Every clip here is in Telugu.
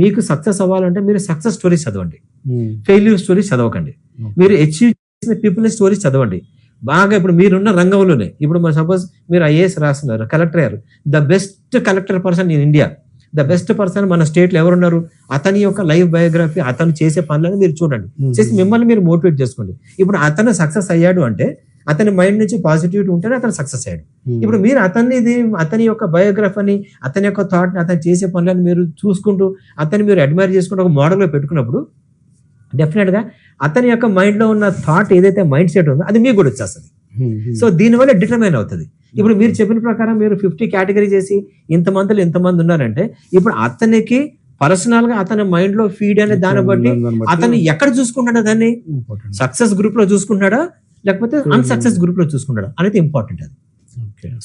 మీకు సక్సెస్ అవ్వాలంటే మీరు సక్సెస్ స్టోరీస్ చదవండి, ఫెయిల్యూర్ స్టోరీస్ చదవకండి. మీరు అచీవ్ చేసిన పీపుల్ స్టోరీస్ చదవండి బాగా. ఇప్పుడు మీరున్న రంగంలోనే ఇప్పుడు సపోజ్ మీరు ఐఏఎస్ రాస్తున్నారు, కలెక్టర్ అయ్యారు, the best collector person in India, the best person మన స్టేట్ లో ఎవరున్నారు, అతని యొక్క లైఫ్ బయోగ్రఫీ, అతను చేసే పనులను మీరు చూడండి, చేసి మిమ్మల్ని మీరు మోటివేట్ చేసుకోండి. ఇప్పుడు అతను సక్సెస్ అయ్యాడు అంటే అతని మైండ్ నుంచి పాజిటివిటీ ఉంటేనే అతను సక్సెస్ అయ్యాడు. ఇప్పుడు మీరు అతని యొక్క బయోగ్రఫీని, అతని యొక్క థాట్, అతను చేసే పనులను మీరు చూసుకుంటూ అతన్ని మీరు అడ్మైర్ చేసుకుంటూ ఒక మోడల్గా పెట్టుకున్నప్పుడు డెఫినెట్ గా అతని యొక్క మైండ్ లో ఉన్న థాట్ ఏదైతే మైండ్ సెట్ ఉందో అది మీకు కూడా వచ్చేస్తుంది. సో దీనివల్ల డిటర్మైన్ అవుతుంది. ఇప్పుడు మీరు చెప్పిన ప్రకారం మీరు 50 కేటగిరీ చేసి ఇంతమంది ఉన్నారంటే ఇప్పుడు అతనికి పర్సనల్ గా అతని మైండ్ లో ఫీడ్ అనే దాన్ని బట్టి అతను ఎక్కడ చూసుకుంటాడా, దాన్ని సక్సెస్ గ్రూప్ లో చూసుకుంటాడా లేకపోతే అన్సక్సెస్ గ్రూప్ లో చూసుకుంటాడా అనేది ఇంపార్టెంట్. అది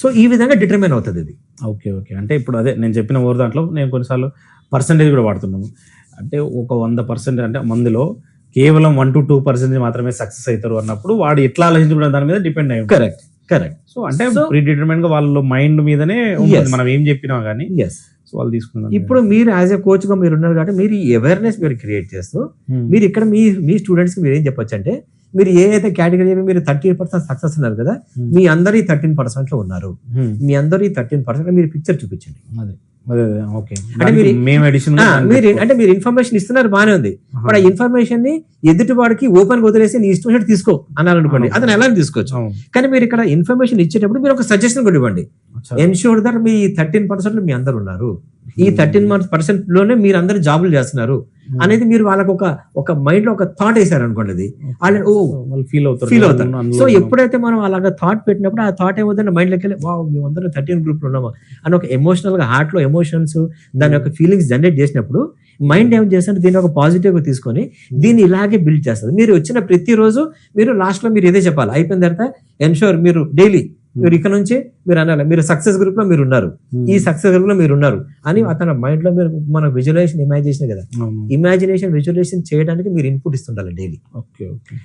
సో ఈ విధంగా డిటర్మైన్ అవుతుంది ఇది. ఓకే అంటే ఇప్పుడు అదే నేను చెప్పిన ఓవర్ దాంట్లో నేను కొన్నిసార్లు పర్సంటేజ్ కూడా వాడుతున్నాము. అంటే ఒక 100% అంటే మందిలో కేవలం 1 to 2% మాత్రమే సక్సెస్ అవుతారు అన్నప్పుడు వాడు ఎట్లా ఆలోచించడం దాని మీద డిపెండ్ అయ్యి. కరెక్ట్. సో అంటే ప్రీ డిటర్మైన్ గా వాళ్ళ మైండ్ మీదనే మనం ఏం చెప్పినా కానీ వాళ్ళు తీసుకున్నారు. ఇప్పుడు మీరు యాజ్ ఎ కోచ్ గా మీరు ఉన్నారు కాబట్టి మీరు ఈ అవేర్నెస్ మీరు క్రియేట్ చేస్తూ మీరు ఇక్కడ మీ స్టూడెంట్స్ కి మీరు ఏం చెప్పొచ్చు అంటే మీరు ఏ అయితే కేటగిరీ మీరు 30% సక్సెస్ ఉన్నారు కదా, మీ అందరు 13% లో ఉన్నారు, మీ అందరు 13% మీరు పిక్చర్ చూపించండి. అంటే మీరు ఇన్ఫర్మేషన్ ఇస్తున్నారు బానే ఉంది, బట్ ఆ ఇన్ఫర్మేషన్ ని ఎదుటి వాడికి ఓపెన్ గా వదిలేసి నీ ఇష్టం తీసుకో అన్నారనుకోండి, అతను ఎలా తీసుకోవచ్చు. కానీ మీరు ఇక్కడ ఇన్ఫర్మేషన్ ఇచ్చేటప్పుడు మీరు ఒక సజెషన్ కూడా ఇవ్వండి. ఎన్ష్యూర్ దట్ మీ 13% లో మీ అందరు ఉన్నారు, ఈ 13% లోనే మీరు అందరు జాబులు చేస్తున్నారు అనేది మీరు వాళ్ళకి ఒక మైండ్ లో ఒక థాట్ వేసారు అనుకోండి, అది ఫీల్ అవుతారు. సో ఎప్పుడైతే మనం అలాగా థాట్ పెట్టినప్పుడు ఆ థాట్ ఏమవుతుందంటే మైండ్ లోకి వెళ్ళి మేమందరం 13 గ్రూప్ లో ఉన్నామా అని ఒక ఎమోషనల్ గా హార్ట్ లో ఎమోషన్స్ దాని యొక్క ఫీలింగ్స్ జనరేట్ చేసినప్పుడు మైండ్ ఏం చేస్తుంటే దీన్ని ఒక పాజిటివ్ గా తీసుకొని దీన్ని ఇలాగే బిల్డ్ చేస్తుంది. మీరు వచ్చిన ప్రతిరోజు మీరు లాస్ట్ లో మీరు ఇదే చెప్పాలి, అయిపోయిన తర్వాత ఎన్ష్యూర్ మీరు డైలీ మీరు ఇక్కడ నుంచి మీరు అనాలి మీరు సక్సెస్ గ్రూప్ లో మీరు ఉన్నారు, ఈ సక్సెస్ గ్రూప్ లో మీరు ఉన్నారు అని అతని మైండ్ లో మీరు మన విజువలైజేషన్ ఇమాజినేషన్ కదా, ఇమాజినేషన్ విజువలైజేషన్ చేయడానికి మీరు ఇన్పుట్ ఇస్తుండాలి డైలీ.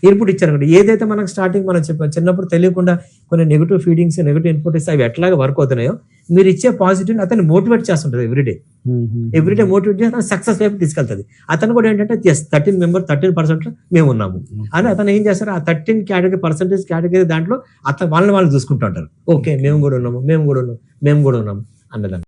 ఇన్పుట్ ఇచ్చారనుకోండి, ఏదైతే మనకు స్టార్టింగ్ మనం చిన్నప్పుడు తెలియకుండా కొన్ని నెగిటివ్ ఫీడింగ్స్ నెగిటివ్ ఇన్పుట్ ఇస్తే అవి ఎట్లాగా వర్క్ అవుతున్నాయో మీరు ఇచ్చే పాజిటివ్ అతన్ని మోటివేట్ చేస్తుంటది. ఎవ్రీడే మోటివేట్ చేసి సక్సెస్ వైపు తీసుకెళ్తుంది. అతను కూడా ఏంటంటే 13% మేము ఉన్నాము అని అతను ఏం చేస్తారు, ఆ 13 కేటగిరీ దాంట్లో అతను వాళ్ళని వాళ్ళు చూసుకుంటూ ఉంటారు. ఓకే మేము కూడా ఉన్నాము అన్నదాన్ని.